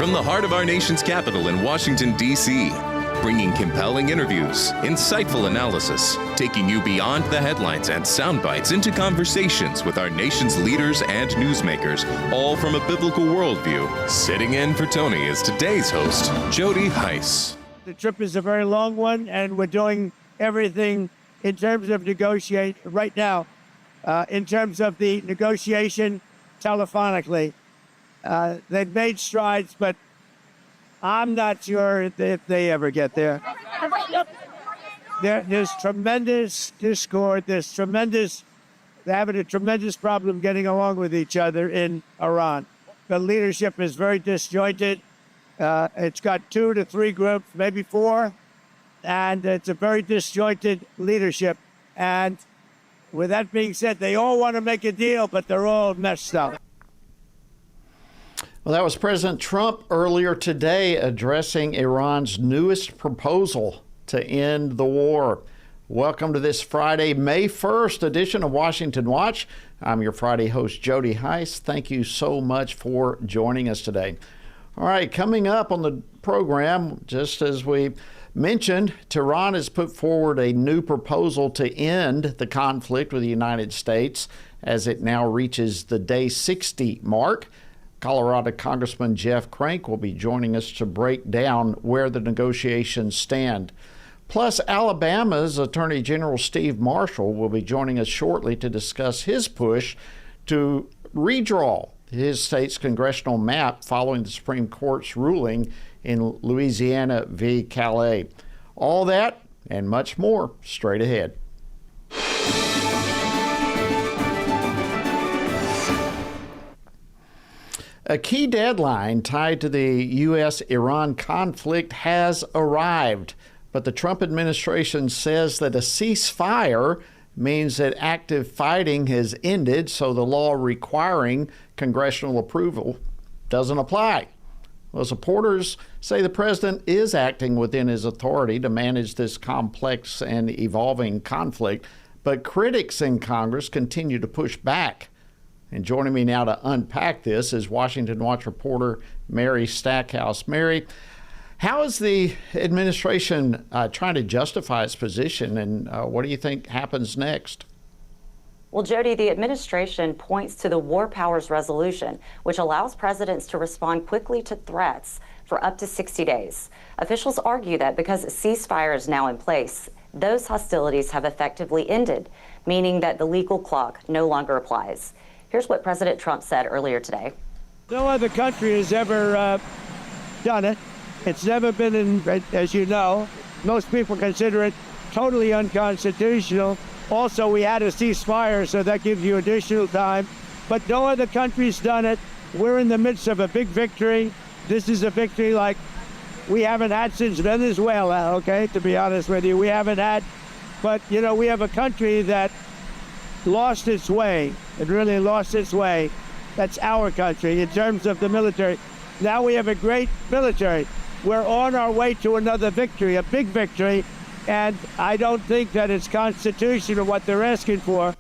from the heart of our nation's capital in Washington, D.C., bringing compelling interviews, insightful analysis, taking you beyond the headlines and sound bites into conversations with our nation's leaders and newsmakers, all from a biblical worldview. Sitting in for Tony is today's host, Jody Heiss. The trip is a very long one, and we're doing everything in terms of negotiate right now, in terms of the negotiation telephonically. They've made strides, but I'm not sure if they ever get there. There's tremendous discord. They're having a tremendous problem getting along with each other in Iran. The leadership is very disjointed. It's got 2 to 3 groups, maybe 4, and it's a very disjointed leadership. And with that being said, they all want to make a deal, but they're all messed up. Well, that was President Trump earlier today addressing Iran's newest proposal to end the war. Welcome to this Friday, May 1st edition of Washington Watch. I'm your Friday host, Jody Heiss. Thank you so much for joining us today. All right, coming up on the program, just as we mentioned, Tehran has put forward a new proposal to end the conflict with the United States as it now reaches the day 60 mark. Colorado Congressman Jeff Crank will be joining us to break down where the negotiations stand. Plus, Alabama's Attorney General Steve Marshall will be joining us shortly to discuss his push to redraw his state's congressional map following the Supreme Court's ruling in Louisiana v. Calais. All that and much more straight ahead. A key deadline tied to the U.S.-Iran conflict has arrived, but the Trump administration says that a ceasefire means that active fighting has ended, so the law requiring congressional approval doesn't apply. Well, supporters say the president is acting within his authority to manage this complex and evolving conflict, but critics in Congress continue to push back. And joining me now to unpack this is Washington Watch reporter Mary Stackhouse. Mary, how is the administration trying to justify its position, and what do you think happens next? Well, Jody, the administration points to the War Powers Resolution, which allows presidents to respond quickly to threats for up to 60 days. Officials argue that because a ceasefire is now in place, those hostilities have effectively ended, meaning that the legal clock no longer applies. Here's what President Trump said earlier today. No other country has ever done it. It's never been in, as you know, most people consider it totally unconstitutional. Also, we had a ceasefire, so that gives you additional time. But no other country's done it. We're in the midst of a big victory. This is a victory like we haven't had since Venezuela, okay, to be honest with you. We haven't had, but, you know, we have a country that lost its way. It really lost its way. That's our country in terms of the military. Now we have a great military. We're on our way to another victory, a big victory, and I don't think that it's constitutional what they're asking for.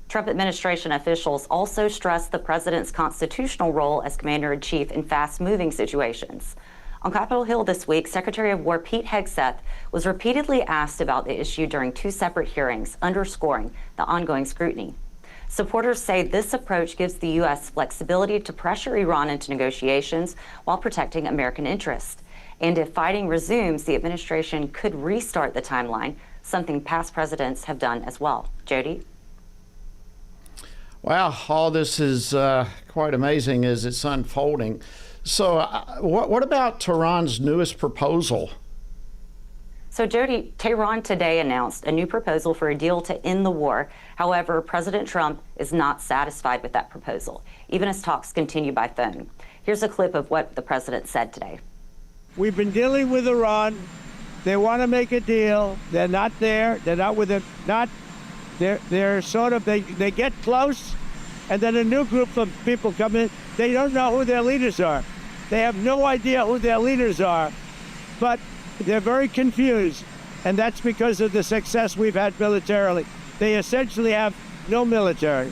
Trump administration officials also stressed the president's constitutional role as commander-in-chief in fast-moving situations. On Capitol Hill this week, Secretary of War Pete Hegseth was repeatedly asked about the issue during 2 separate hearings, underscoring the ongoing scrutiny. Supporters say this approach gives the U.S. flexibility to pressure Iran into negotiations while protecting American interests. And if fighting resumes, the administration could restart the timeline, something past presidents have done as well. Jody? Wow, all this is quite amazing as it's unfolding. So what about Tehran's newest proposal? So, Jody, Tehran today announced a new proposal for a deal to end the war. However, President Trump is not satisfied with that proposal, even as talks continue by phone. Here's a clip of what the president said today. We've been dealing with Iran. They want to make a deal. They're not there. They're not with it. They're sort of, they get close, and then a new group of people come in. They don't know who their leaders are. They have no idea who their leaders are, but they're very confused, and that's because of the success we've had militarily. They essentially have no military.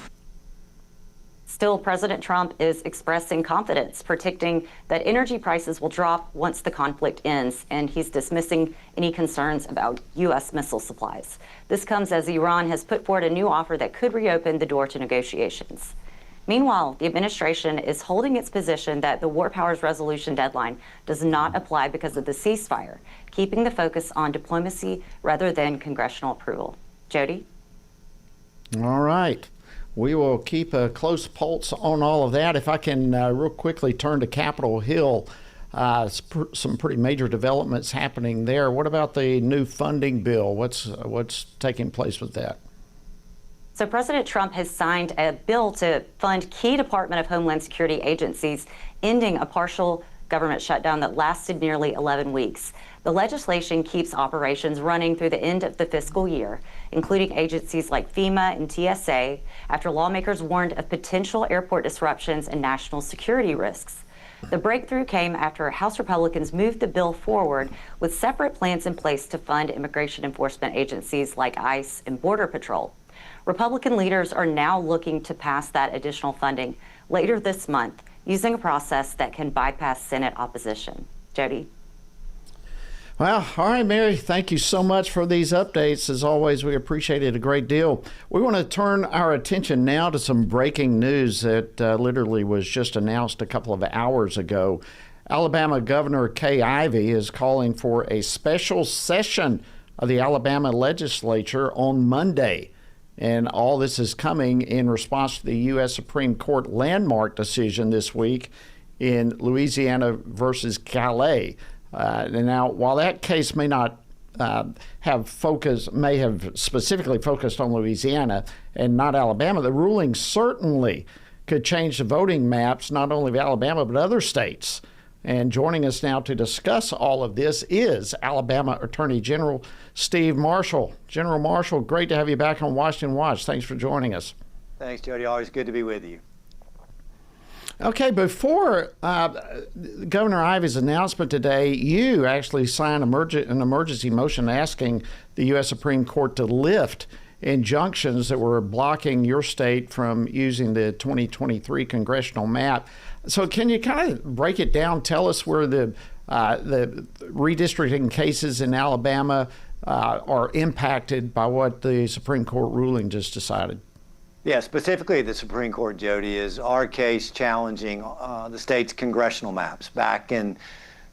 Still, President Trump is expressing confidence, predicting that energy prices will drop once the conflict ends, and he's dismissing any concerns about U.S. missile supplies. This comes as Iran has put forward a new offer that could reopen the door to negotiations. Meanwhile, the administration is holding its position that the War Powers Resolution deadline does not apply because of the ceasefire, keeping the focus on diplomacy rather than congressional approval. Jody? All right. We will keep a close pulse on all of that. If I can real quickly turn to Capitol Hill, some pretty major developments happening there. What about the new funding bill? What's taking place with that? So President Trump has signed a bill to fund key Department of Homeland Security agencies, ending a partial government shutdown that lasted nearly 11 weeks. The legislation keeps operations running through the end of the fiscal year, including agencies like FEMA and TSA, after lawmakers warned of potential airport disruptions and national security risks. The breakthrough came after House Republicans moved the bill forward with separate plans in place to fund immigration enforcement agencies like ICE and Border Patrol. Republican leaders are now looking to pass that additional funding later this month using a process that can bypass Senate opposition. Jody? Well, all right, Mary, thank you so much for these updates. As always, we appreciate it a great deal. We want to turn our attention now to some breaking news that literally was just announced a couple of hours ago. Alabama Governor Kay Ivey is calling for a special session of the Alabama legislature on Monday. And all this is coming in response to the U.S. Supreme Court landmark decision this week in Louisiana versus Calais. Now, while that case may not may have specifically focused on Louisiana and not Alabama, the ruling certainly could change the voting maps, not only of Alabama, but other states. And joining us now to discuss all of this is Alabama Attorney General Steve Marshall. General Marshall, great to have you back on Washington Watch. Thanks for joining us. Thanks, Jody. Always good to be with you. Okay, before Governor Ivey's announcement today, you actually signed an emergency motion asking the U.S. Supreme Court to lift injunctions that were blocking your state from using the 2023 congressional map. So can you kind of break it down? Tell us where the redistricting cases in Alabama are impacted by what the Supreme Court ruling just decided. Yeah, specifically the Supreme Court, Jody, is our case challenging the state's congressional maps. Back in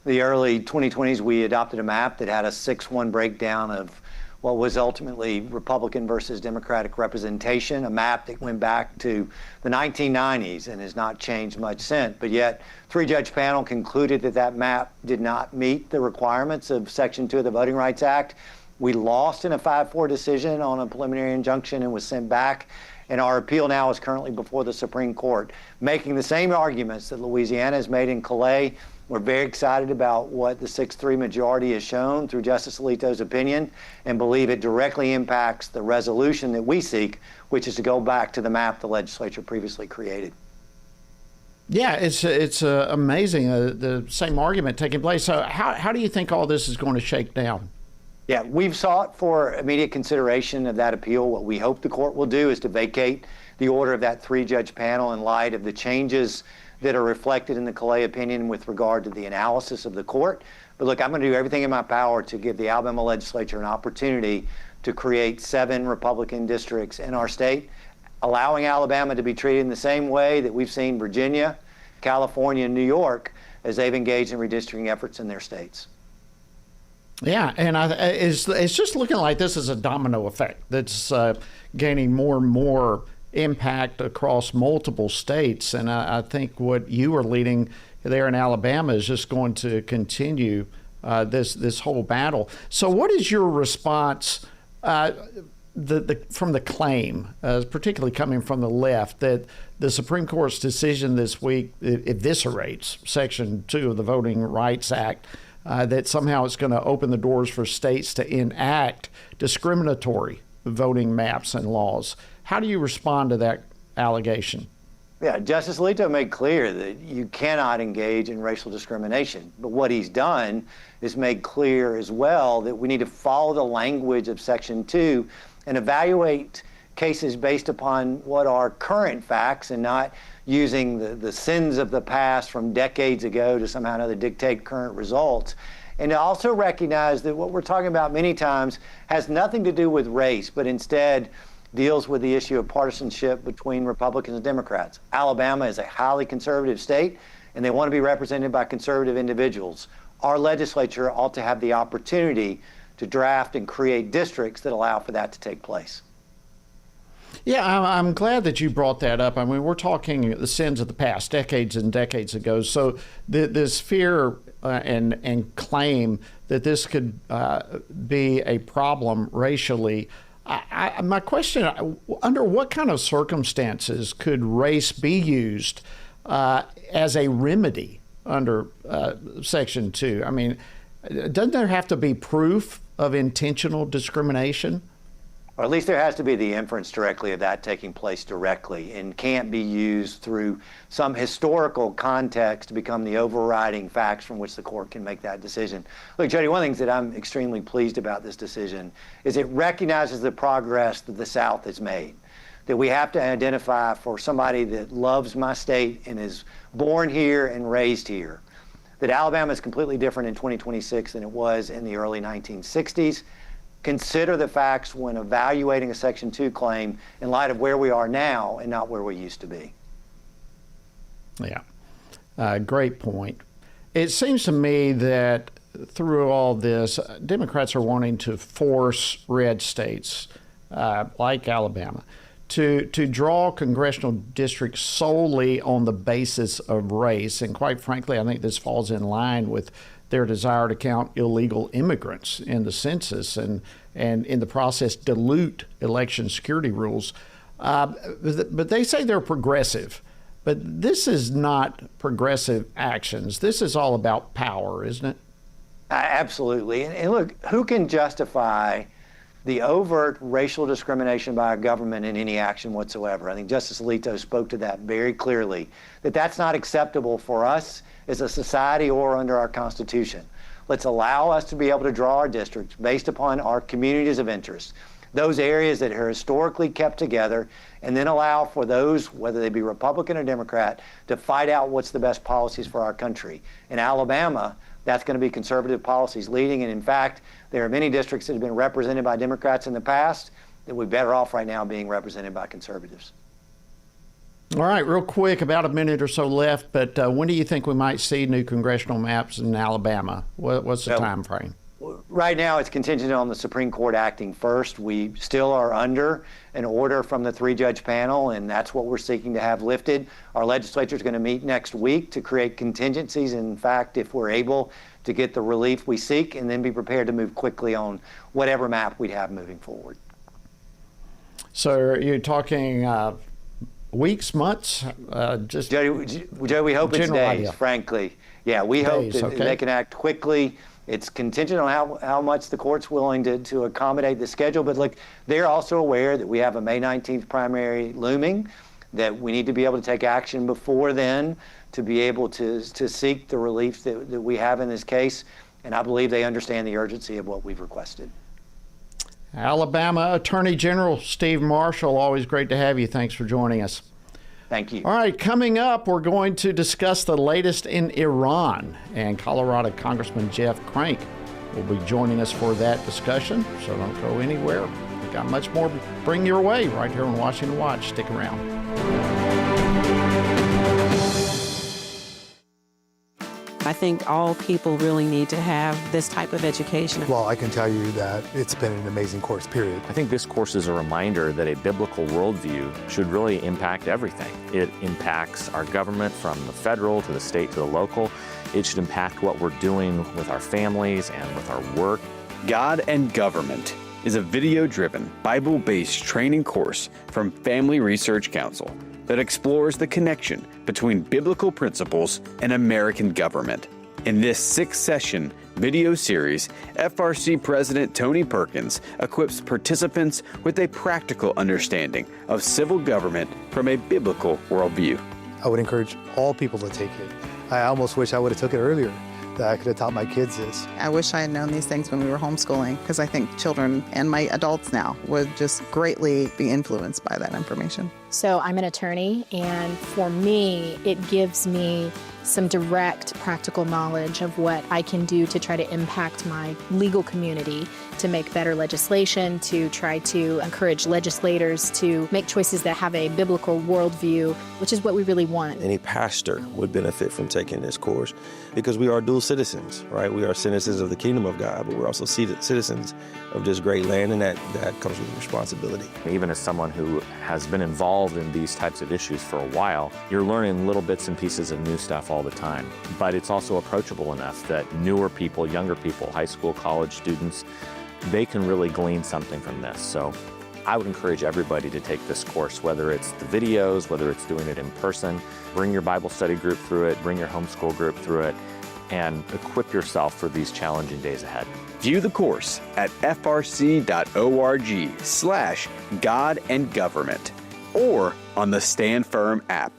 the early 2020s, we adopted a map that had a 6-1 breakdown of what was ultimately Republican versus Democratic representation, a map that went back to the 1990s and has not changed much since. But yet, three-judge panel concluded that that map did not meet the requirements of Section 2 of the Voting Rights Act. We lost in a 5-4 decision on a preliminary injunction and was sent back. And our appeal now is currently before the Supreme Court, making the same arguments that Louisiana has made in Calais. We're very excited about what the 6-3 majority has shown through Justice Alito's opinion and believe it directly impacts the resolution that we seek, which is to go back to the map the legislature previously created. Yeah, it's amazing, the same argument taking place. So how do you think all this is going to shake down? Yeah, we've sought for immediate consideration of that appeal. What we hope the court will do is to vacate the order of that three-judge panel in light of the changes that are reflected in the Calais opinion with regard to the analysis of the court. But look, I'm going to do everything in my power to give the Alabama legislature an opportunity to create 7 Republican districts in our state, allowing Alabama to be treated in the same way that we've seen Virginia, California, and New York as they've engaged in redistricting efforts in their states. Yeah, and it's just looking like this is a domino effect that's gaining more and more impact across multiple states. And I think what you are leading there in Alabama is just going to continue this whole battle. So what is your response from the claim, particularly coming from the left, that the Supreme Court's decision this week eviscerates Section 2 of the Voting Rights Act, that somehow it's going to open the doors for states to enact discriminatory voting maps and laws? How do you respond to that allegation? Yeah, Justice Alito made clear that you cannot engage in racial discrimination. But what he's done is made clear as well that we need to follow the language of Section 2 and evaluate cases based upon what are current facts and not using the sins of the past from decades ago to somehow or another dictate current results. And to also recognize that what we're talking about many times has nothing to do with race, but instead deals with the issue of partisanship between Republicans and Democrats. Alabama is a highly conservative state, and they want to be represented by conservative individuals. Our legislature ought to have the opportunity to draft and create districts that allow for that to take place. Yeah, I'm glad that you brought that up. I mean, we're talking the sins of the past, decades and decades ago. So this fear and claim that this could be a problem racially. My question, under what kind of circumstances could race be used as a remedy under Section 2? I mean, doesn't there have to be proof of intentional discrimination? Or at least there has to be the inference directly of that taking place directly, and can't be used through some historical context to become the overriding facts from which the court can make that decision. Look, Jody, one of the things that I'm extremely pleased about this decision is it recognizes the progress that the South has made. That we have to identify for somebody that loves my state and is born here and raised here, that Alabama is completely different in 2026 than it was in the early 1960s. Consider the facts when evaluating a Section 2 claim in light of where we are now and not where we used to be. Yeah, great point. It seems to me that through all this, Democrats are wanting to force red states like Alabama to draw congressional districts solely on the basis of race. And quite frankly, I think this falls in line with their desire to count illegal immigrants in the census and in the process dilute election security rules. But they say they're progressive. But this is not progressive actions. This is all about power, isn't it? Absolutely. And look, who can justify the overt racial discrimination by a government in any action whatsoever? I think Justice Alito spoke to that very clearly, that that's not acceptable for us as a society or under our Constitution. Let's allow us to be able to draw our districts based upon our communities of interest, those areas that are historically kept together, and then allow for those, whether they be Republican or Democrat, to fight out what's the best policies for our country. In Alabama, that's going to be conservative policies leading, and in fact, there are many districts that have been represented by Democrats in the past that we're better off right now being represented by conservatives. All right, real quick, about a minute or so left, but when do you think we might see new congressional maps in Alabama? What's the time frame? Right now, it's contingent on the Supreme Court acting first. We still are under an order from the three-judge panel, and that's what we're seeking to have lifted. Our legislature is going to meet next week to create contingencies. In fact, if we're able to get the relief we seek, and then be prepared to move quickly on whatever map we'd have moving forward. So you're talking weeks, months? Joe, we hope it's days, idea. Frankly. Yeah, we hope that they can act quickly. It's contingent on how much the court's willing to accommodate the schedule. But look, they're also aware that we have a May 19th primary looming, that we need to be able to take action before then to be able to seek the relief that we have in this case. And I believe they understand the urgency of what we've requested. Alabama Attorney General Steve Marshall, always great to have you. Thanks for joining us. Thank you. All right, coming up, we're going to discuss the latest in Iran, and Colorado Congressman Jeff Crank will be joining us for that discussion, so don't go anywhere. We've got much more to bring your way right here on Washington Watch. Stick around. I think all people really need to have this type of education. Well, I can tell you that it's been an amazing course, period. I think this course is a reminder that a biblical worldview should really impact everything. It impacts our government from the federal to the state to the local. It should impact what we're doing with our families and with our work. God and Government is a video-driven, Bible-based training course from Family Research Council that explores the connection between biblical principles and American government. In this 6-session video series, FRC President Tony Perkins equips participants with a practical understanding of civil government from a biblical worldview. I would encourage all people to take it. I almost wish I would have took it earlier, that I could have taught my kids this. I wish I had known these things when we were homeschooling, because I think children and my adults now would just greatly be influenced by that information. So I'm an attorney, and for me, it gives me some direct practical knowledge of what I can do to try to impact my legal community, to make better legislation, to try to encourage legislators to make choices that have a biblical worldview, which is what we really want. Any pastor would benefit from taking this course because we are dual citizens, right? We are citizens of the kingdom of God, but we're also citizens of this great land, and that comes with responsibility. Even as someone who has been involved in these types of issues for a while, you're learning little bits and pieces of new stuff all the time. But it's also approachable enough that newer people, younger people, high school, college students, they can really glean something from this. So I would encourage everybody to take this course, whether it's the videos, whether it's doing it in person. Bring your Bible study group through it, bring your homeschool group through it, and equip yourself for these challenging days ahead. View the course at frc.org/God and Government or on the Stand Firm app.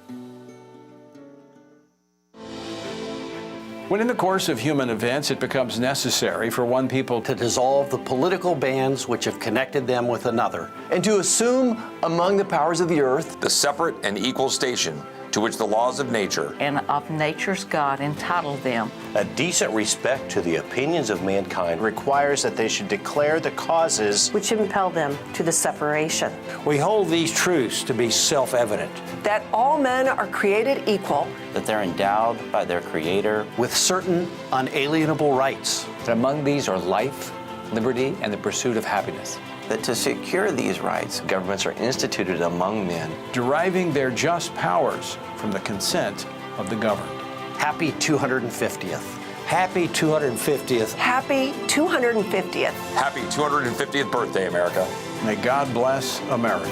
When in the course of human events it becomes necessary for one people to dissolve the political bands which have connected them with another, and to assume among the powers of the earth the separate and equal station to which the laws of nature and of nature's God entitle them. A decent respect to the opinions of mankind requires that they should declare the causes which impel them to the separation. We hold these truths to be self-evident. That all men are created equal. That they're endowed by their Creator with certain unalienable rights. And among these are life, liberty, and the pursuit of happiness. That to secure these rights, governments are instituted among men, deriving their just powers from the consent of the governed. Happy 250th. Happy 250th. Happy 250th. Happy 250th birthday, America. May God bless America.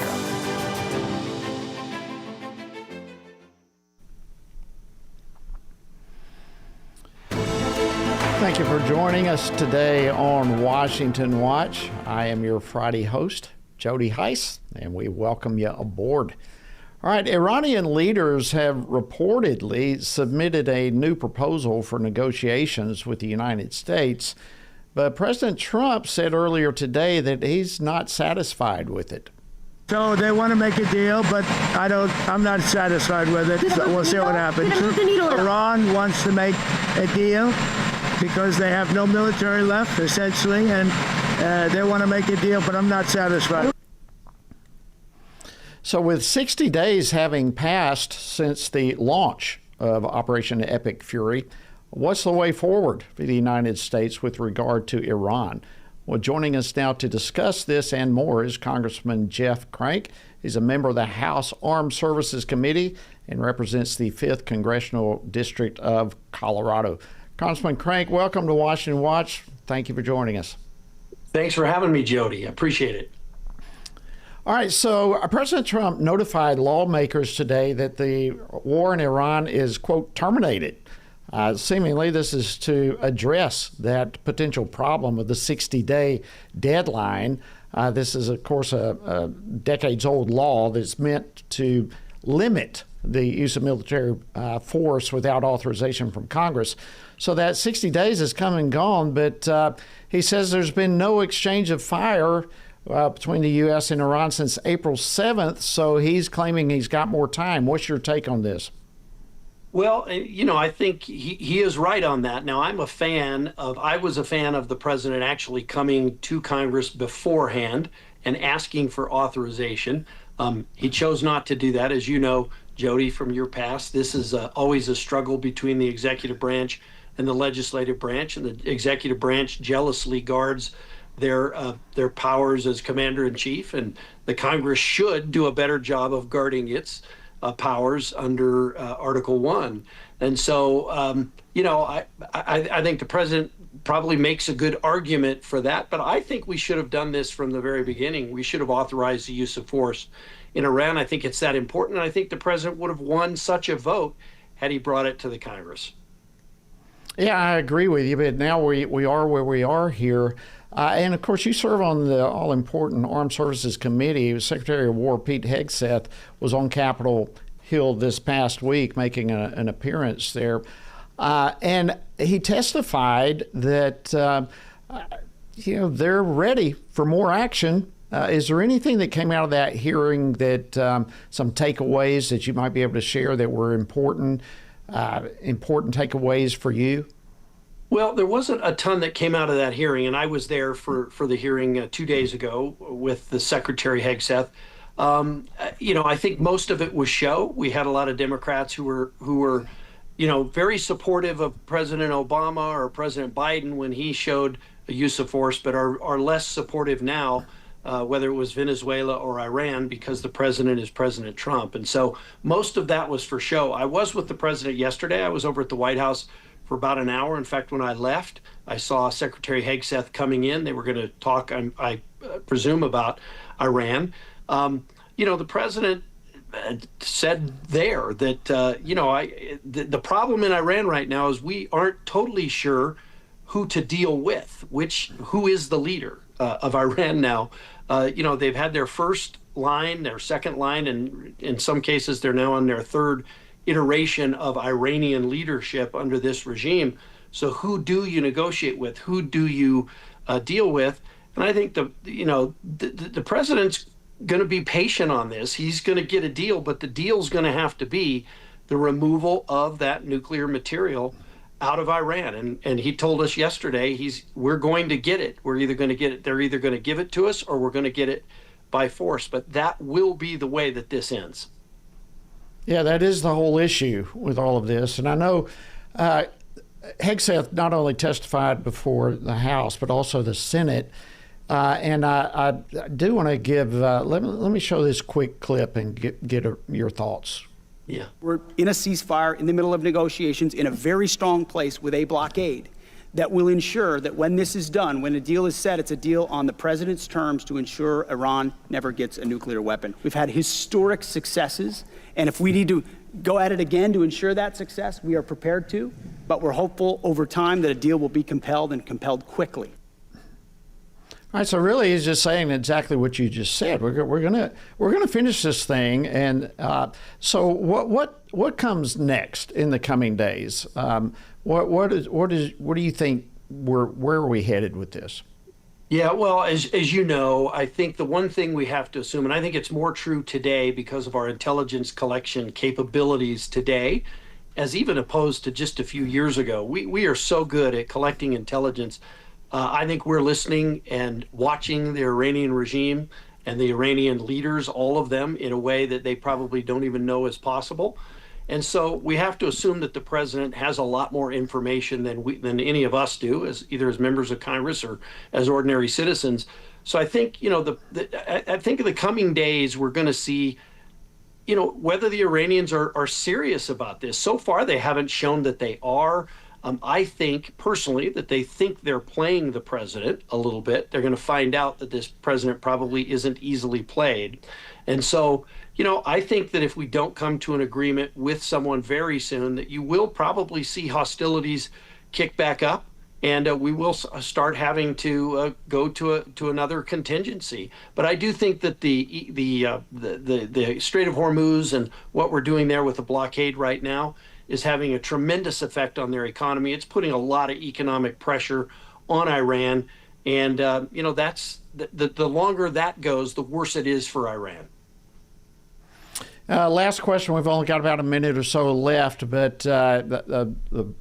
Thank you for joining us today on Washington Watch. I am your Friday host, Jody Heiss, and we welcome you aboard. All right, Iranian leaders have reportedly submitted a new proposal for negotiations with the United States, but President Trump said earlier today that he's not satisfied with it. So they want to make a deal, but I'm not satisfied with it. So we'll see what happens. Iran wants to make a deal because they have no military left, essentially, and they want to make a deal, but I'm not satisfied. So with 60 days having passed since the launch of Operation Epic Fury, what's the way forward for the United States with regard to Iran? Well, joining us now to discuss this and more is Congressman Jeff Crank. He's a member of the House Armed Services Committee and represents the 5th Congressional District of Colorado. Congressman Crank, welcome to Washington Watch. Thank you for joining us. Thanks for having me, Jody. I appreciate it. All right, so President Trump notified lawmakers today that the war in Iran is, quote, terminated. Seemingly, this is to address that potential problem of the 60-day deadline. This is, of course, a decades-old law that's meant to limit the use of military force without authorization from Congress. So that 60 days has come and gone, but he says there's been no exchange of fire between the U.S. and Iran since April 7th, so he's claiming he's got more time. What's your take on this? Well, I think he is right on that. Now, I was a fan of the president actually coming to Congress beforehand and asking for authorization. He chose not to do that. As you know, Jody, from your past, this is always a struggle between the executive branch and the legislative branch, and the executive branch jealously guards their powers as commander-in-chief, and the Congress should do a better job of guarding its powers under Article 1. And so, I think the president probably makes a good argument for that, but I think we should have done this from the very beginning. We should have authorized the use of force in Iran. I think it's that important, and I think the president would have won such a vote had he brought it to the Congress. Yeah, I agree with you, but now we are where we are here. And of course, you serve on the all-important Armed Services Committee. Secretary of War Pete Hegseth was on Capitol Hill this past week making an appearance there. And he testified that, they're ready for more action. Is there anything that came out of that hearing that some takeaways that you might be able to share that were important takeaways for you? Well, there wasn't a ton that came out of that hearing, and I was there for the hearing 2 days ago with the Secretary Hegseth. I think most of it was show. We had a lot of Democrats who were very supportive of President Obama or President Biden when he showed a use of force, but are less supportive now, whether it was Venezuela or Iran, because the president is President Trump. And so most of that was for show. I was with the president yesterday. I was over at the White House for about an hour. In fact, when I left, I saw Secretary Hegseth coming in. They were going to talk, I presume, about Iran. The president said there that, the problem in Iran right now is we aren't totally sure who to deal with, who is the leader of Iran now. They've had their first line, their second line, and in some cases they're now on their third iteration of Iranian leadership under this regime. So who do you negotiate with? Who do you deal with? And I think the president's going to be patient on this. He's going to get a deal, but the deal's going to have to be the removal of that nuclear material out of Iran. And he told us yesterday, we're going to get it. We're either going to get it. They're either going to give it to us or we're going to get it by force. But that will be the way that this ends. Yeah, that is the whole issue with all of this. And I know Hegseth not only testified before the House, but also the Senate. And I do want to give, let me show this quick clip and get your thoughts. Yeah. We're in a ceasefire, in the middle of negotiations, in a very strong place with a blockade that will ensure that when this is done, when a deal is set, it's a deal on the president's terms to ensure Iran never gets a nuclear weapon. We've had historic successes, and if we need to go at it again to ensure that success, we are prepared to, but we're hopeful over time that a deal will be compelled and compelled quickly. All right, so really he's just saying exactly what you just said. We're gonna finish this thing, and so what comes next in the coming days? What do you think? Where are we headed with this? Yeah, well, as you know, I think the one thing we have to assume, and I think it's more true today because of our intelligence collection capabilities today, as even opposed to just a few years ago. We are so good at collecting intelligence. I think we're listening and watching the Iranian regime and the Iranian leaders, all of them, in a way that they probably don't even know is possible. And so we have to assume that the president has a lot more information than any of us do, either as members of Congress or as ordinary citizens. So I think, I think in the coming days, we're going to see, whether the Iranians are serious about this. So far, they haven't shown that they are. I think personally that they think they're playing the president a little bit. They're going to find out that this president probably isn't easily played. And so, I think that if we don't come to an agreement with someone very soon, that you will probably see hostilities kick back up, and we will start having to go to another contingency. But I do think that the Strait of Hormuz and what we're doing there with the blockade right now is having a tremendous effect on their economy. It's putting a lot of economic pressure on Iran. And, that's the longer that goes, the worse it is for Iran. Last question. We've only got about a minute or so left, but the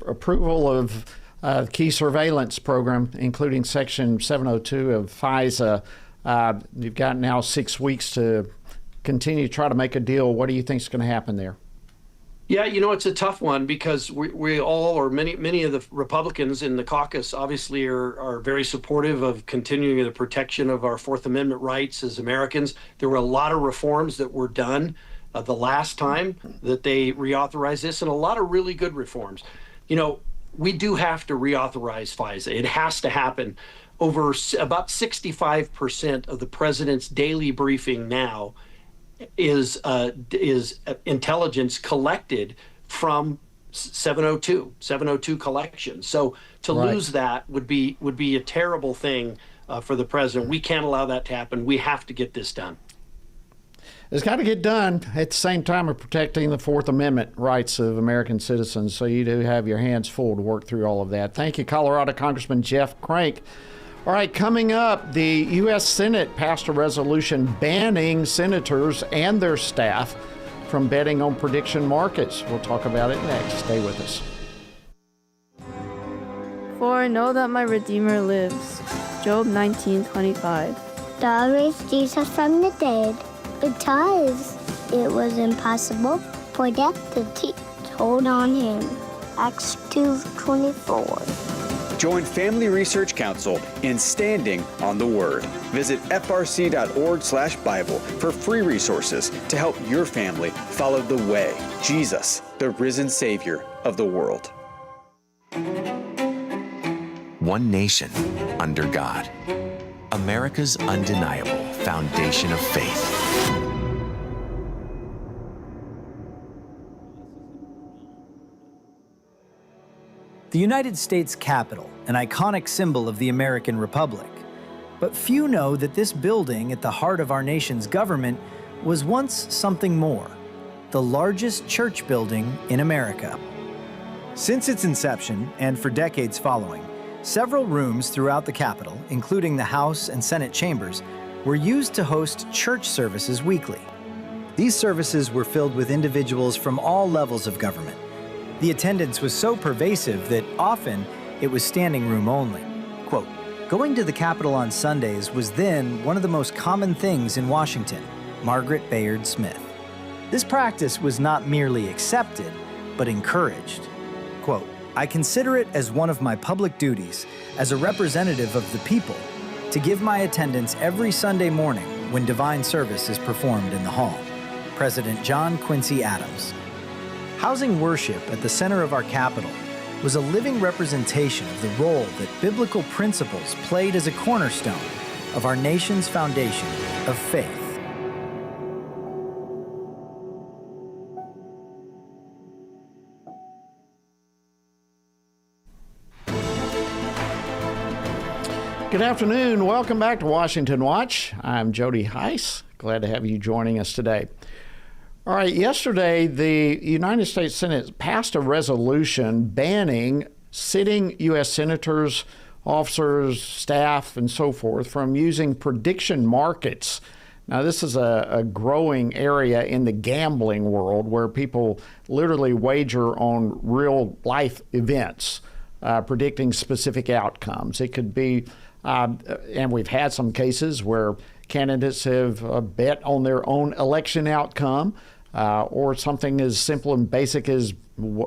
approval of the key surveillance program, including Section 702 of FISA, you've got now 6 weeks to continue to try to make a deal. What do you think is going to happen there? Yeah, it's a tough one because we all, or many of the Republicans in the caucus, obviously are very supportive of continuing the protection of our Fourth Amendment rights as Americans. There were a lot of reforms that were done the last time that they reauthorized this, and a lot of really good reforms. We do have to reauthorize FISA. It has to happen. Over about 65% of the president's daily briefing now is intelligence collected from 702 collection. So to lose that would be a terrible thing for the president. We can't allow that to happen. We have to get this done. It's got to get done at the same time of protecting the Fourth Amendment rights of American citizens. So you do have your hands full to work through all of that. Thank you, Colorado Congressman Jeff Crank. All right, coming up, the U.S. Senate passed a resolution banning senators and their staff from betting on prediction markets. We'll talk about it next. Stay with us. For I know that my Redeemer lives. Job 19:25. God raised Jesus from the dead because it was impossible for death to hold on him. Acts 2:24. Join Family Research Council in standing on the Word. Visit frc.org/Bible for free resources to help your family follow the way, Jesus, the risen Savior of the world. One nation under God. America's undeniable foundation of faith. The United States Capitol, an iconic symbol of the American Republic. But few know that this building at the heart of our nation's government was once something more, the largest church building in America. Since its inception, and for decades following, several rooms throughout the Capitol, including the House and Senate chambers, were used to host church services weekly. These services were filled with individuals from all levels of government. The attendance was so pervasive that often it was standing room only. Quote, going to the Capitol on Sundays was then one of the most common things in Washington, Margaret Bayard Smith. This practice was not merely accepted, but encouraged. Quote, I consider it as one of my public duties as a representative of the people to give my attendance every Sunday morning when divine service is performed in the hall. President John Quincy Adams. Housing worship at the center of our Capitol was a living representation of the role that biblical principles played as a cornerstone of our nation's foundation of faith. Good afternoon. Welcome back to Washington Watch. I'm Jody Heiss. Glad to have you joining us today. All right, yesterday the United States Senate passed a resolution banning sitting U.S. senators, officers, staff, and so forth from using prediction markets. Now, this is a growing area in the gambling world where people literally wager on real life events, predicting specific outcomes. It could be, and we've had some cases where candidates have bet on their own election outcome, or something as simple and basic as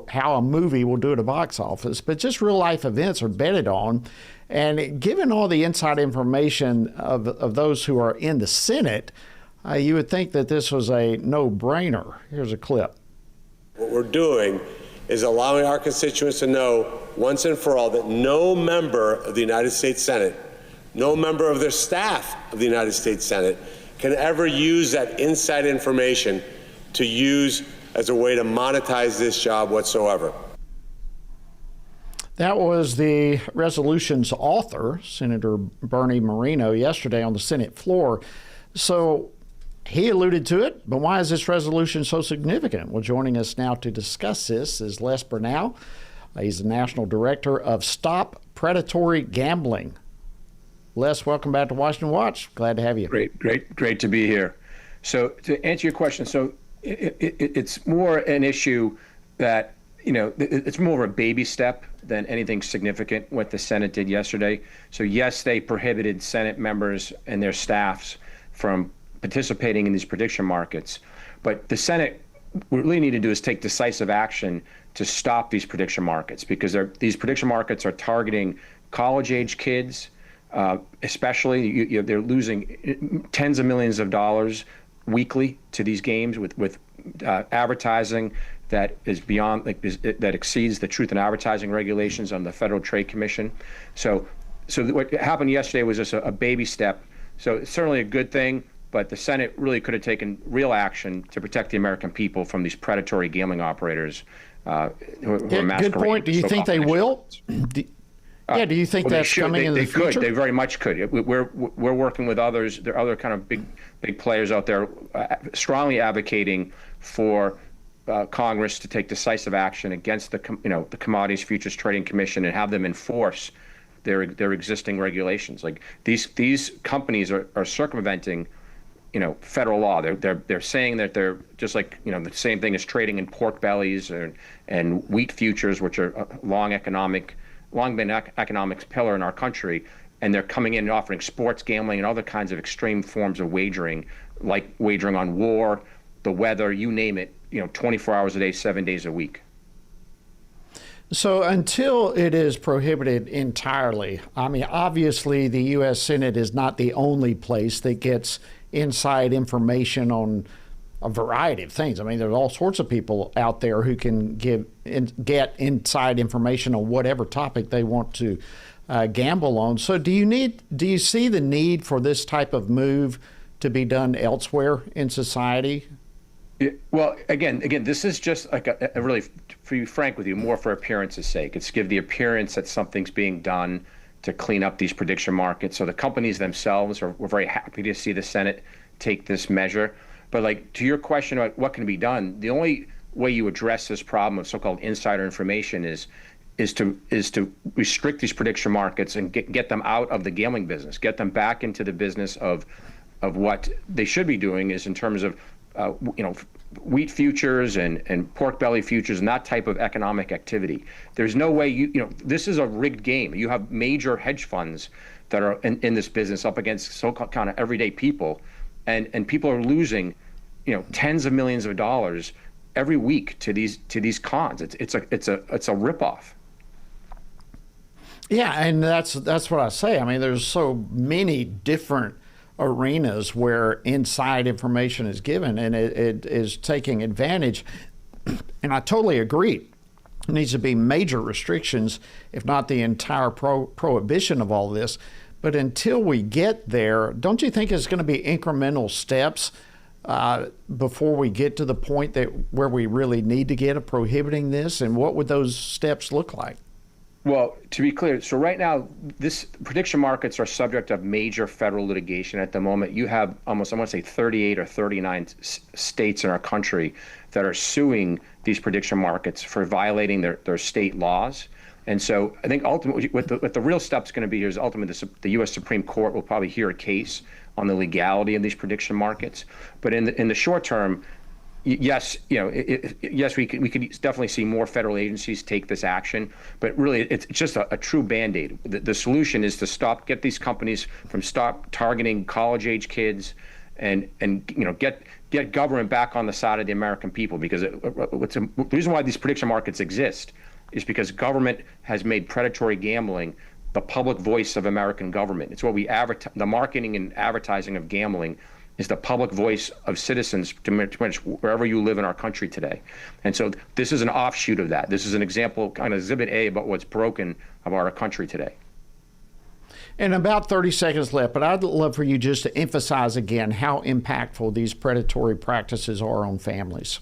how a movie will do at a box office. But just real life events are betted on. And given all the inside information of those who are in the Senate, you would think that this was a no-brainer. Here's a clip. What we're doing is allowing our constituents to know once and for all that no member of the United States Senate, no member of their staff of the United States Senate can ever use that inside information to use as a way to monetize this job whatsoever. That was the resolution's author, Senator Bernie Moreno, yesterday on the Senate floor. So he alluded to it, but why is this resolution so significant? Well, joining us now to discuss this is Les Bernal. He's the National Director of Stop Predatory Gambling. Les, welcome back to Washington Watch. Glad to have you. Great to be here. So to answer your question, so it's more an issue that, it's more of a baby step than anything significant what the Senate did yesterday. So yes, they prohibited Senate members and their staffs from participating in these prediction markets. But the Senate, what we really need to do is take decisive action to stop these prediction markets, because these prediction markets are targeting college-age kids, especially. They're losing tens of millions of dollars weekly to these games with advertising that is beyond, that exceeds the truth in advertising regulations on the Federal Trade Commission. So what happened yesterday was just a baby step. So it's certainly a good thing, but the Senate really could have taken real action to protect the American people from these predatory gambling operators who are masquerading. Good point. Do you think they will? Do you think that's coming in the future? They very much could. We're working with others. There are other kind of big players out there strongly advocating for Congress to take decisive action against the Commodities Futures Trading Commission and have them enforce their existing regulations. Like these companies are circumventing federal law. They're saying that they're just like the same thing as trading in pork bellies and wheat futures, which are a long been economics pillar in our country, and they're coming in and offering sports gambling and other kinds of extreme forms of wagering, like wagering on war, the weather, you name it, 24 hours a day, 7 days a week. So until it is prohibited entirely, I mean, obviously the U.S. Senate is not the only place that gets inside information on a variety of things. I mean, there's all sorts of people out there who can get inside information on whatever topic they want to gamble on. So do you see the need for this type of move to be done elsewhere in society? Well, again, this is just like a really, to be frank with you, more for appearance's sake. It's to give the appearance that something's being done to clean up these prediction markets. So the companies themselves we're very happy to see the Senate take this measure. But like to your question about what can be done, the only way you address this problem of so-called insider information is to restrict these prediction markets and get them out of the gambling business, get them back into the business of what they should be doing is in terms of wheat futures and pork belly futures and that type of economic activity. There's no way this is a rigged game. You have major hedge funds that are in this business up against so-called kind of everyday people, and people are losing, tens of millions of dollars every week to these cons. It's a ripoff. Yeah, and that's what I say. I mean, there's so many different arenas where inside information is given, and it is taking advantage. And I totally agree. There needs to be major restrictions, if not the entire prohibition of all this. But until we get there, don't you think it's going to be incremental steps before we get to the point where we really need to get at prohibiting this? And what would those steps look like? Well, to be clear, so right now, this prediction markets are subject of major federal litigation at the moment. You have almost, I want to say 38 or 39 states in our country that are suing these prediction markets for violating their state laws. And so I think ultimately what the real step's going to be here is ultimately the U.S. Supreme Court will probably hear a case on the legality of these prediction markets. But in the short term, yes, yes, we could definitely see more federal agencies take this action, but really it's just a true Band-Aid. The solution is to get these companies from stop targeting college-age kids, and get government back on the side of the American people. Because the reason why these prediction markets exist is because government has made predatory gambling the public voice of American government. It's what we advertise. The marketing and advertising of gambling is the public voice of citizens to much wherever you live in our country today. And so this is an offshoot of that. This is an example, kind of exhibit A, about what's broken about our country today. And about 30 seconds left, but I'd love for you just to emphasize again how impactful these predatory practices are on families.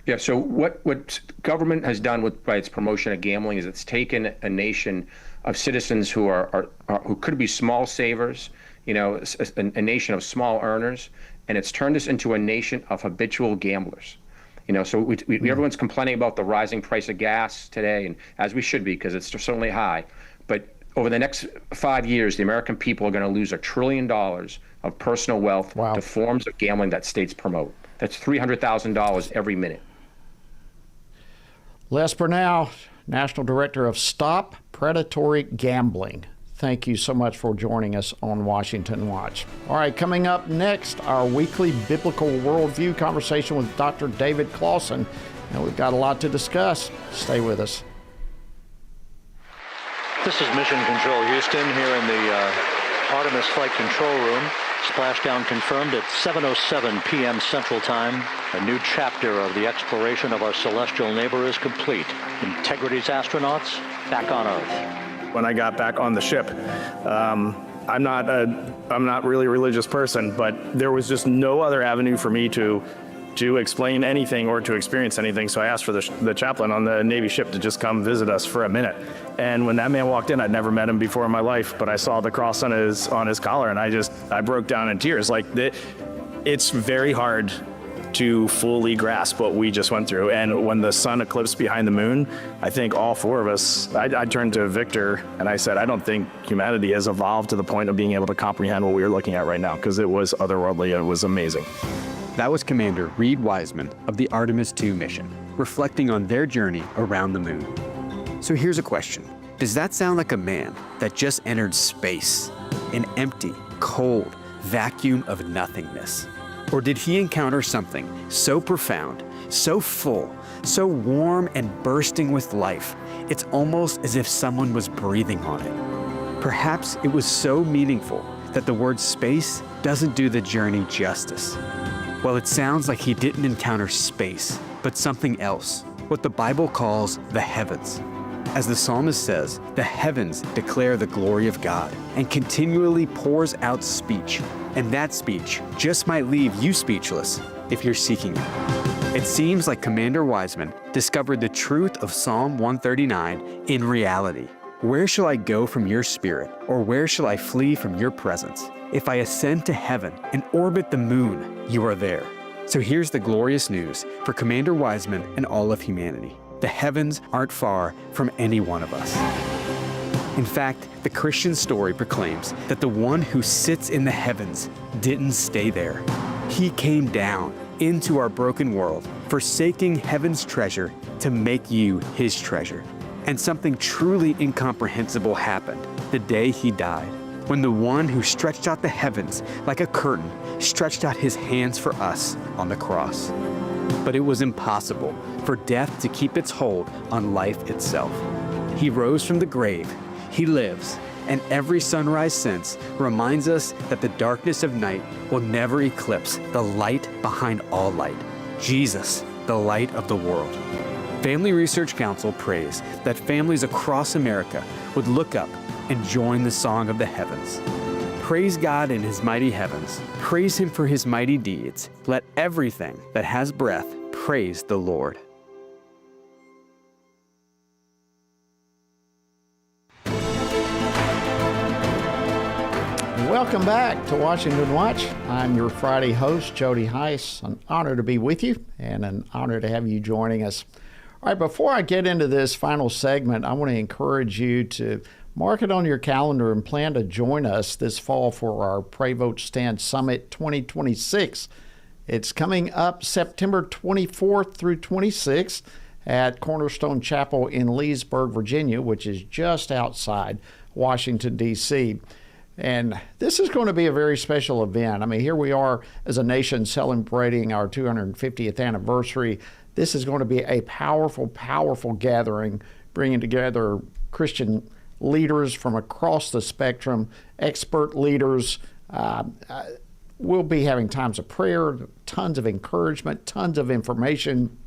Yeah, so what government has done by its promotion of gambling is it's taken a nation of citizens who who could be small savers, a nation of small earners, and it's turned us into a nation of habitual gamblers. So everyone's complaining about the rising price of gas today, and as we should be, because it's certainly high. But over the next 5 years, the American people are going to lose $1 trillion of personal wealth to forms of gambling that states promote. That's $300,000 every minute. Les Bernal, National Director of Stop Predatory Gambling. Thank you so much for joining us on Washington Watch. All right, coming up next, our weekly biblical worldview conversation with Dr. David Clausen. And we've got a lot to discuss. Stay with us. This is Mission Control Houston here in the Artemis Flight Control Room. Splashdown confirmed at 7:07 p.m. Central Time. A new chapter of the exploration of our celestial neighbor is complete. Integrity's astronauts back on Earth. When I got back on the ship, I'm not really a religious person, but there was just no other avenue for me to to explain anything or to experience anything. So I asked for the chaplain on the Navy ship to just come visit us for a minute. And when that man walked in, I'd never met him before in my life, but I saw the cross on his collar, and I broke down in tears. Like, it's very hard to fully grasp what we just went through. And when the sun eclipsed behind the moon, I think all four of us, I turned to Victor and I said, I don't think humanity has evolved to the point of being able to comprehend what we were looking at right now, because it was otherworldly. It was amazing. That was Commander Reed Wiseman of the Artemis II mission, reflecting on their journey around the moon. So here's a question. Does that sound like a man that just entered space, an empty, cold vacuum of nothingness? Or did he encounter something so profound, so full, so warm and bursting with life, it's almost as if someone was breathing on it? Perhaps it was so meaningful that the word space doesn't do the journey justice. Well, it sounds like he didn't encounter space, but something else, what the Bible calls the heavens. As the psalmist says, the heavens declare the glory of God and continually pours out speech. And that speech just might leave you speechless if you're seeking it. It seems like Commander Wiseman discovered the truth of Psalm 139 in reality. Where shall I go from your spirit, or where shall I flee from your presence? If I ascend to heaven and orbit the moon, you are there. So here's the glorious news for Commander Wiseman and all of humanity. The heavens aren't far from any one of us. In fact, the Christian story proclaims that the one who sits in the heavens didn't stay there. He came down into our broken world, forsaking heaven's treasure to make you his treasure. And something truly incomprehensible happened the day he died, when the one who stretched out the heavens like a curtain stretched out his hands for us on the cross. But it was impossible for death to keep its hold on life itself. He rose from the grave. He lives, and every sunrise since reminds us that the darkness of night will never eclipse the light behind all light, Jesus, the light of the world. Family Research Council prays that families across America would look up and join the song of the heavens. Praise God in his mighty heavens. Praise him for his mighty deeds. Let everything that has breath praise the Lord. Welcome back to Washington Watch. I'm your Friday host, Jody Heiss. An honor to be with you and an honor to have you joining us. All right, before I get into this final segment, I want to encourage you to mark it on your calendar and plan to join us this fall for our Pray Vote Stand Summit 2026. It's coming up September 24th through 26th at Cornerstone Chapel in Leesburg, Virginia, which is just outside Washington, D.C. And this is going to be a very special event. I mean, here we are as a nation celebrating our 250th anniversary. This is going to be a powerful, powerful gathering, bringing together Christian leaders from across the spectrum, expert leaders. We'll be having times of prayer, tons of encouragement, tons of information,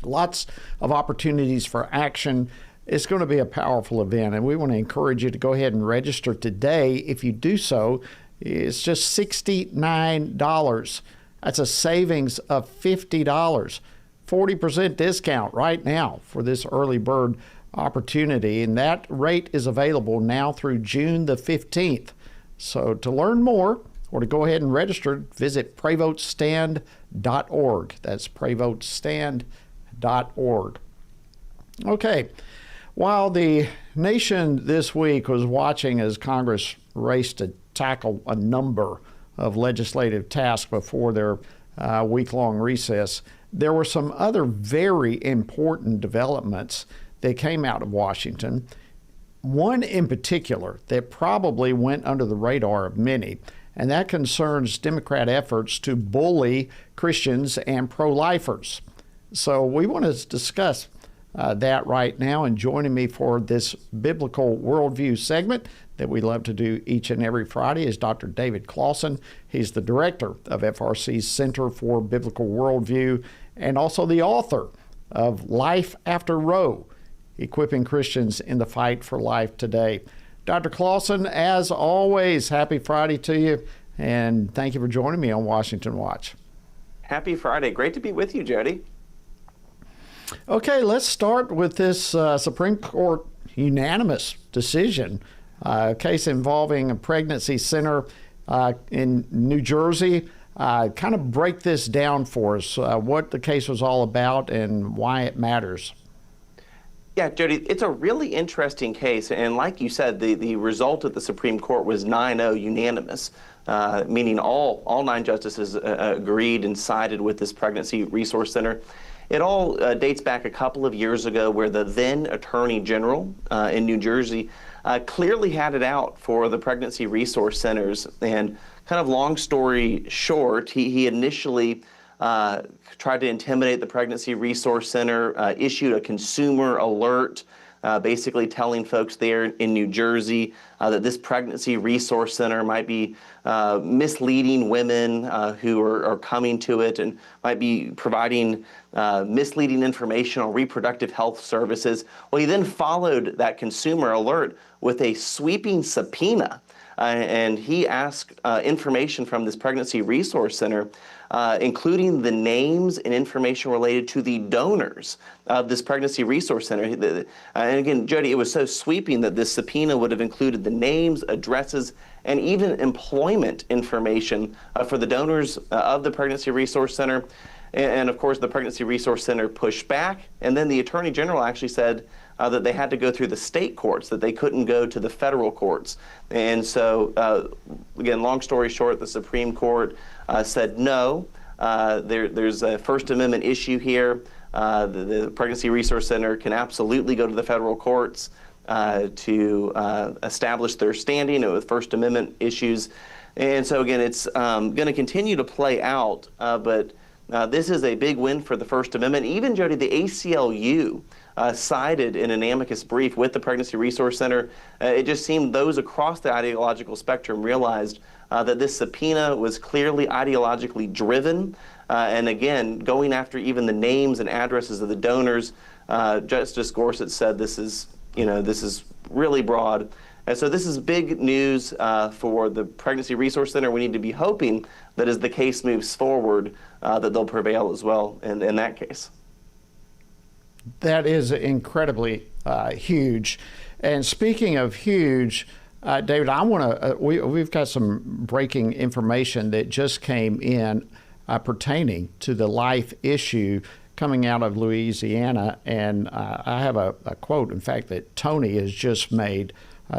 lots of opportunities for action. It's going to be a powerful event, and we want to encourage you to go ahead and register today. If you do so, it's just $69. That's a savings of $50. 40% discount right now for this early bird opportunity, and that rate is available now through June the 15th. So to learn more or to go ahead and register, visit PrayVoteStand.org. That's PrayVoteStand.org. Okay. While the nation this week was watching as Congress raced to tackle a number of legislative tasks before their week-long recess, there were some other very important developments that came out of Washington. One in particular that probably went under the radar of many, and that concerns Democrat efforts to bully Christians and pro-lifers. So we want to discuss that right now, and joining me for this biblical worldview segment that we love to do each and every Friday is Dr. David Clausen. He's the director of FRC's Center for Biblical Worldview and also the author of Life After Roe, Equipping Christians in the Fight for Life Today. Dr. Clausen, as always, happy Friday to you, and thank you for joining me on Washington Watch. Happy Friday. Great to be with you, Jody. Okay, let's start with this Supreme Court unanimous decision, a case involving a pregnancy center in New Jersey. Kind of break this down for us, what the case was all about and why it matters. Yeah, Jody, it's a really interesting case. And like you said, the result of the Supreme Court was 9-0 unanimous, meaning all 9 justices agreed and sided with this Pregnancy Resource Center. It all dates back a couple of years ago where the then Attorney General in New Jersey clearly had it out for the Pregnancy Resource Centers. And kind of long story short, he initially tried to intimidate the Pregnancy Resource Center, issued a consumer alert, basically telling folks there in New Jersey that this Pregnancy Resource Center might be misleading women who are coming to it and might be providing misleading information on reproductive health services. Well, he then followed that consumer alert with a sweeping subpoena. And he asked information from this Pregnancy Resource Center, including the names and information related to the donors of this Pregnancy Resource Center. And again, Jody, it was so sweeping that this subpoena would have included the names, addresses, and even employment information for the donors of the Pregnancy Resource Center. And of course, the Pregnancy Resource Center pushed back. And then the Attorney General actually said that they had to go through the state courts, that they couldn't go to the federal courts. And so, again, long story short, the Supreme Court said no. There's a First Amendment issue here. The Pregnancy Resource Center can absolutely go to the federal courts to establish their standing with First Amendment issues. And so, again, it's going to continue to play out, but this is a big win for the First Amendment. Even, Jody, the ACLU sided in an amicus brief with the Pregnancy Resource Center. It just seemed those across the ideological spectrum realized that this subpoena was clearly ideologically driven. And again, going after even the names and addresses of the donors, Justice Gorsuch said this is really broad. And so this is big news for the Pregnancy Resource Center. We need to be hoping that as the case moves forward, that they'll prevail as well in that case. That is incredibly huge. And speaking of huge, David, I want to. We've got some breaking information that just came in pertaining to the life issue coming out of Louisiana, and I have a quote, in fact, that Tony has just made.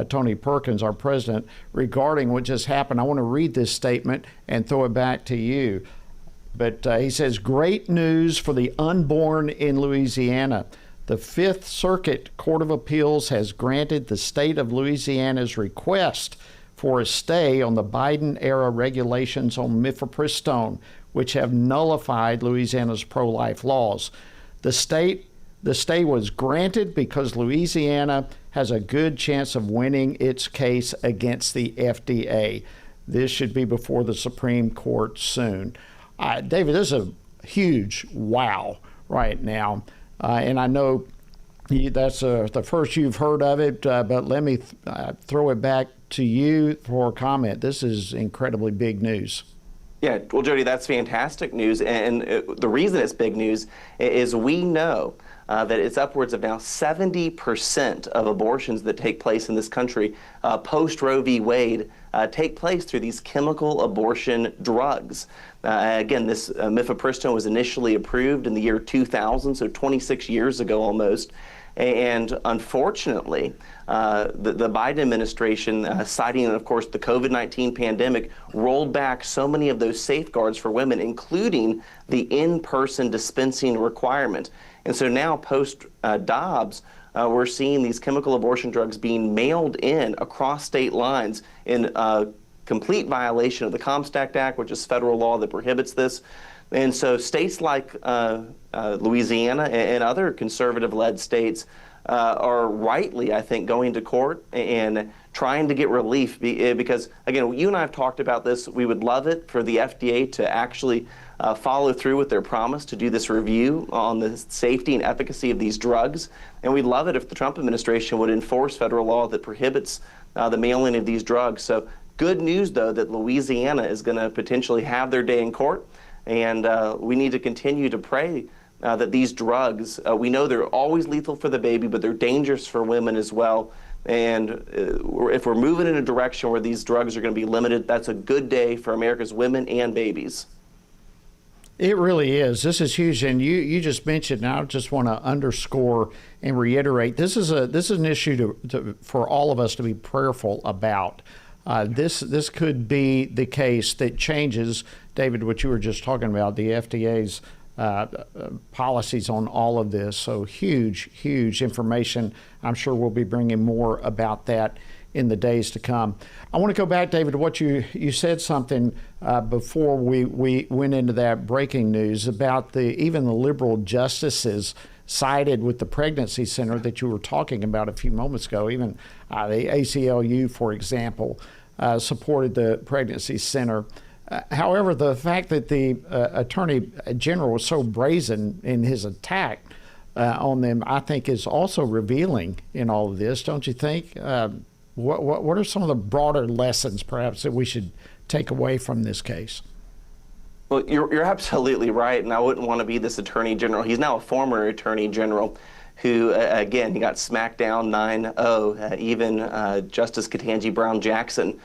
Tony Perkins, our president, regarding what just happened. I want to read this statement and throw it back to you. But he says, great news for the unborn in Louisiana. The Fifth Circuit Court of Appeals has granted the state of Louisiana's request for a stay on the Biden-era regulations on mifepristone, which have nullified Louisiana's pro-life laws. The stay was granted because Louisiana has a good chance of winning its case against the FDA. This should be before the Supreme Court soon. David, this is a huge wow right now. And I know that's the first you've heard of it, but let me throw it back to you for a comment. This is incredibly big news. Yeah, well, Jody, that's fantastic news. And the reason it's big news is we know that it's upwards of now 70% of abortions that take place in this country post Roe v. Wade take place through these chemical abortion drugs. Again, this mifepristone was initially approved in the year 2000, so 26 years ago almost. And unfortunately, the Biden administration, citing, of course, the COVID-19 pandemic, rolled back so many of those safeguards for women, including the in-person dispensing requirement. And so now, post-Dobbs, we're seeing these chemical abortion drugs being mailed in across state lines in complete violation of the Comstock Act, which is federal law that prohibits this. And so states like Louisiana and other conservative-led states are rightly, I think, going to court and trying to get relief because, again, you and I have talked about this. We would love it for the FDA to actually follow through with their promise to do this review on the safety and efficacy of these drugs. And we'd love it if the Trump administration would enforce federal law that prohibits the mailing of these drugs. So good news, though, that Louisiana is going to potentially have their day in court. And we need to continue to pray that these drugs, we know they're always lethal for the baby, but they're dangerous for women as well. And if we're moving in a direction where these drugs are going to be limited, that's a good day for America's women and babies. It really is. This is huge, and you just mentioned, and I just want to underscore and reiterate, this is an issue for all of us to be prayerful about. This could be the case that changes, David, what you were just talking about, the FDA's policies on all of this. So huge information. I'm sure we'll be bringing more about that in the days to come. I want to go back, David, to what you said something before we went into that breaking news about even the liberal justices sided with the pregnancy center that you were talking about a few moments ago. Even the ACLU, for example, supported the pregnancy center. However, the fact that the Attorney General was so brazen in his attack on them, I think, is also revealing in all of this, don't you think? What are some of the broader lessons, perhaps, that we should take away from this case? Well, you're absolutely right, and I wouldn't want to be this Attorney General. He's now a former Attorney General who, again, he got smacked down 9-0. Even Justice Ketanji Brown Jackson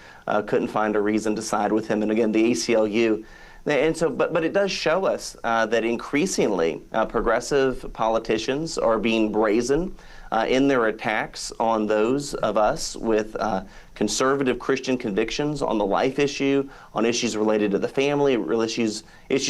couldn't find a reason to side with him, and again, the ACLU. And so, but it does show us that increasingly progressive politicians are being brazen in their attacks on those of us with conservative Christian convictions on the life issue, on issues related to the family, real issues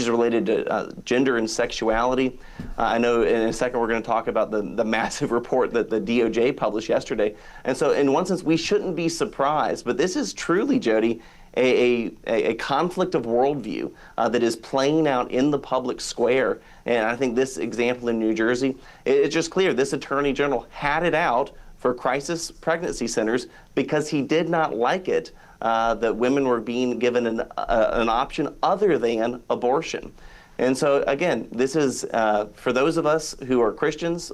related to gender and sexuality. I know in a second we're going to talk about the massive report that the DOJ published yesterday. And so in one sense, we shouldn't be surprised, but this is truly, Jody, a conflict of worldview that is playing out in the public square. And I think this example in New Jersey, it's just clear this Attorney General had it out for crisis pregnancy centers because he did not like it that women were being given an option other than abortion. And so, again, this is, for those of us who are Christians,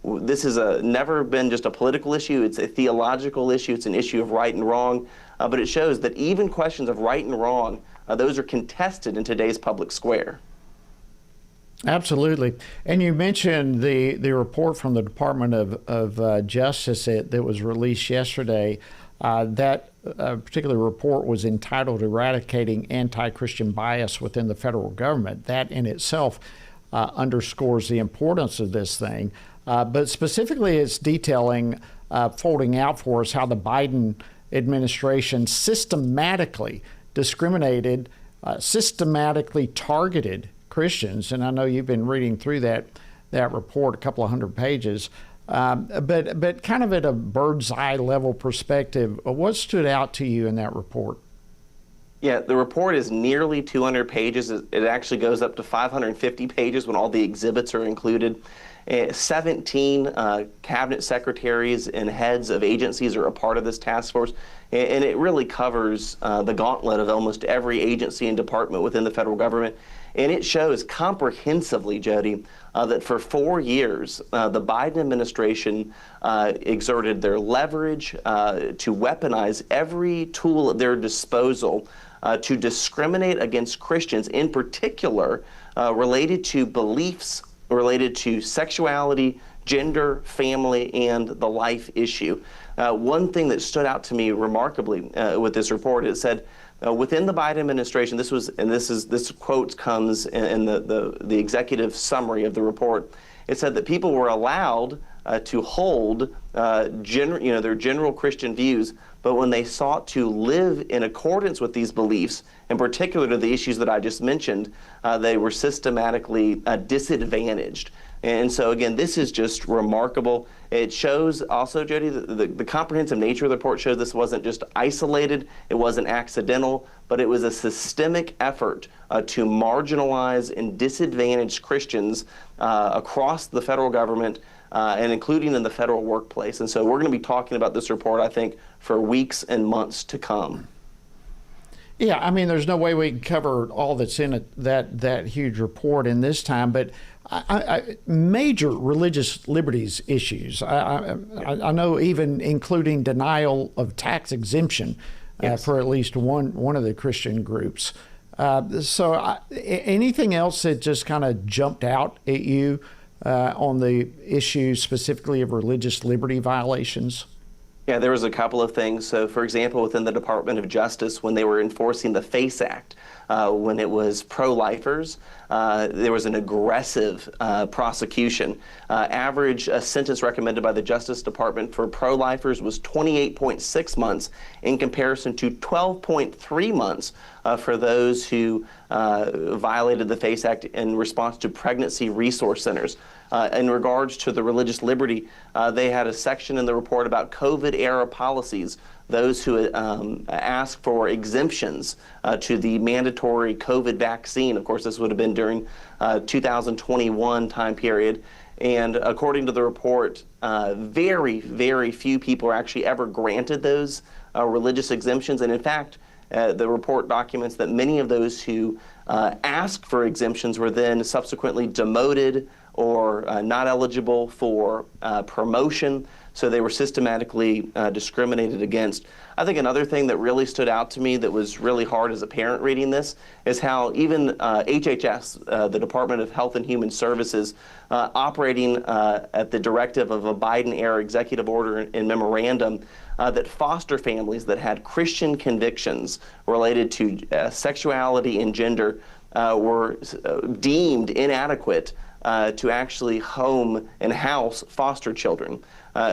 this has never been just a political issue. It's a theological issue. It's an issue of right and wrong. But it shows that even questions of right and wrong, those are contested in today's public square. Absolutely. And you mentioned the report from the Department of Justice that was released yesterday. That particular report was entitled Eradicating Anti-Christian Bias Within the Federal Government. That in itself underscores the importance of this thing. But specifically, it's detailing, folding out for us how the Biden administration systematically discriminated, systematically targeted Christians. And I know you've been reading through that report, a couple of hundred pages. But kind of at a bird's eye level perspective, what stood out to you in that report? Yeah, the report is nearly 200 pages. It actually goes up to 550 pages when all the exhibits are included. 17 cabinet secretaries and heads of agencies are a part of this task force, and it really covers the gauntlet of almost every agency and department within the federal government. And it shows comprehensively, Jody, that for 4 years, the Biden administration exerted their leverage to weaponize every tool at their disposal to discriminate against Christians, in particular related to beliefs related to sexuality, gender, family, and the life issue. One thing that stood out to me remarkably with this report, it said, within the Biden administration, this quote comes in the executive summary of the report. It said that people were allowed to hold their general Christian views, but when they sought to live in accordance with these beliefs, in particular to the issues that I just mentioned, they were systematically disadvantaged. And so, again, this is just remarkable. It shows also, Jody, the comprehensive nature of the report shows this wasn't just isolated, it wasn't accidental, but it was a systemic effort to marginalize and disadvantage Christians across the federal government and including in the federal workplace. And so we're going to be talking about this report, I think, for weeks and months to come. Yeah, I mean, there's no way we can cover all that's in it, that huge report in this time, but major religious liberties issues. I know even including denial of tax exemption for at least one of the Christian groups. Anything else that just kind of jumped out at you on the issue specifically of religious liberty violations? Yeah, there was a couple of things. So, for example, within the Department of Justice, when they were enforcing the FACE Act, when it was pro-lifers, there was an aggressive prosecution. Average sentence recommended by the Justice Department for pro-lifers was 28.6 months in comparison to 12.3 months for those who violated the FACE Act in response to pregnancy resource centers. In regards to the religious liberty, they had a section in the report about COVID-era policies, those who asked for exemptions to the mandatory COVID vaccine. Of course, this would have been during 2021 time period. And according to the report, very, very few people are actually ever granted those religious exemptions. And in fact, the report documents that many of those who asked for exemptions were then subsequently demoted or not eligible for promotion, so they were systematically discriminated against. I think another thing that really stood out to me that was really hard as a parent reading this is how even HHS, the Department of Health and Human Services, operating at the directive of a Biden-era executive order and memorandum, that foster families that had Christian convictions related to sexuality and gender were deemed inadequate to actually home and house foster children.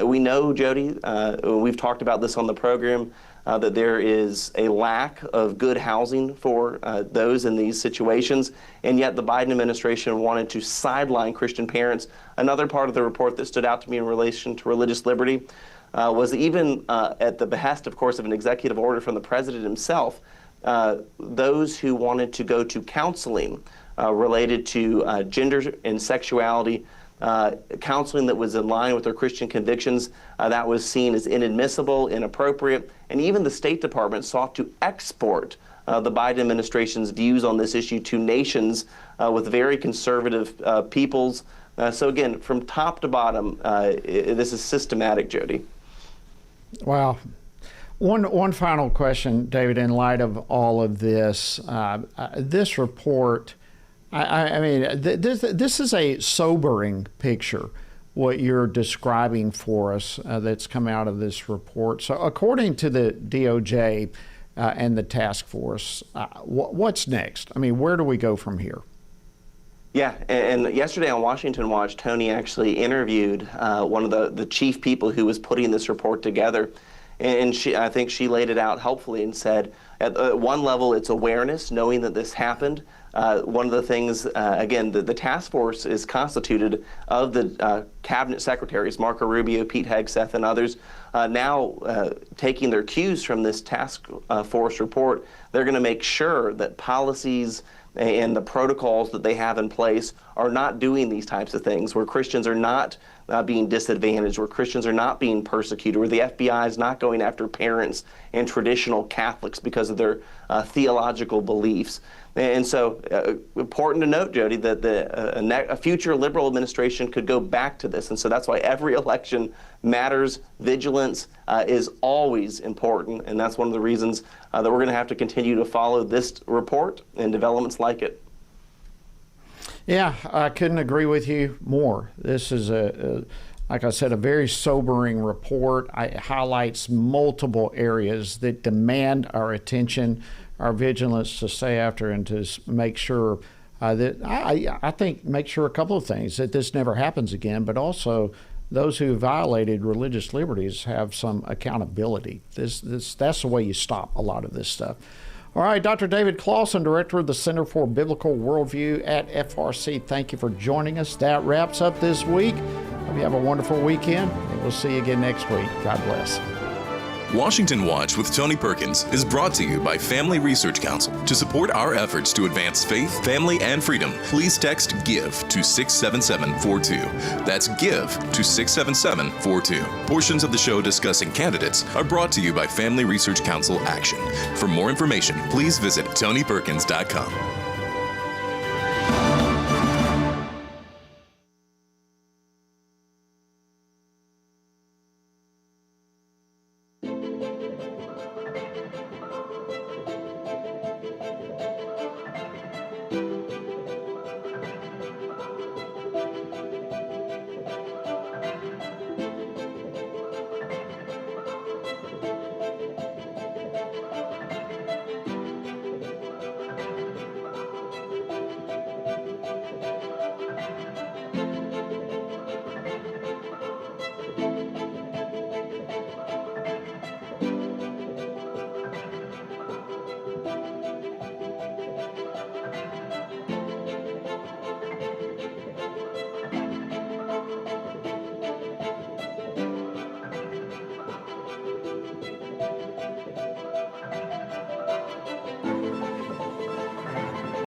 We know, Jody, we've talked about this on the program, that there is a lack of good housing for those in these situations, and yet the Biden administration wanted to sideline Christian parents. Another part of the report that stood out to me in relation to religious liberty was even at the behest, of course, of an executive order from the president himself, those who wanted to go to counseling related to gender and sexuality, counseling that was in line with their Christian convictions, that was seen as inadmissible, inappropriate, and even the State Department sought to export the Biden administration's views on this issue to nations with very conservative peoples. So again, from top to bottom, this is systematic, Jody. Wow. One final question, David, in light of all of this. This report, I mean, this is a sobering picture, what you're describing for us that's come out of this report. So according to the DOJ and the task force, what's next? I mean, where do we go from here? Yeah, and yesterday on Washington Watch, Tony actually interviewed one of the chief people who was putting this report together. And I think she laid it out helpfully and said, at one level, it's awareness, knowing that this happened. One of the things, again, the task force is constituted of the cabinet secretaries, Marco Rubio, Pete Hegseth, and others. Now taking their cues from this task force report, they're going to make sure that policies and the protocols that they have in place are not doing these types of things, where Christians are not being disadvantaged, where Christians are not being persecuted, where the FBI is not going after parents and traditional Catholics because of their theological beliefs. And so important to note, Jody, that a future liberal administration could go back to this. And so that's why every election matters. Vigilance is always important. And that's one of the reasons that we're going to have to continue to follow this report and developments like it. Yeah, I couldn't agree with you more. This is like I said, a very sobering report. It highlights multiple areas that demand our attention, our vigilance to stay after and to make sure that I think make sure a couple of things, that this never happens again, but also those who violated religious liberties have some accountability. That's the way you stop a lot of this stuff. All right, Dr. David Clawson, Director of the Center for Biblical Worldview at FRC, thank you for joining us. That wraps up this week. Hope you have a wonderful weekend, and we'll see you again next week. God bless. Washington Watch with Tony Perkins is brought to you by Family Research Council. To support our efforts to advance faith, family, and freedom, please text GIVE to 67742. That's GIVE to 67742. Portions of the show discussing candidates are brought to you by Family Research Council Action. For more information, please visit TonyPerkins.com.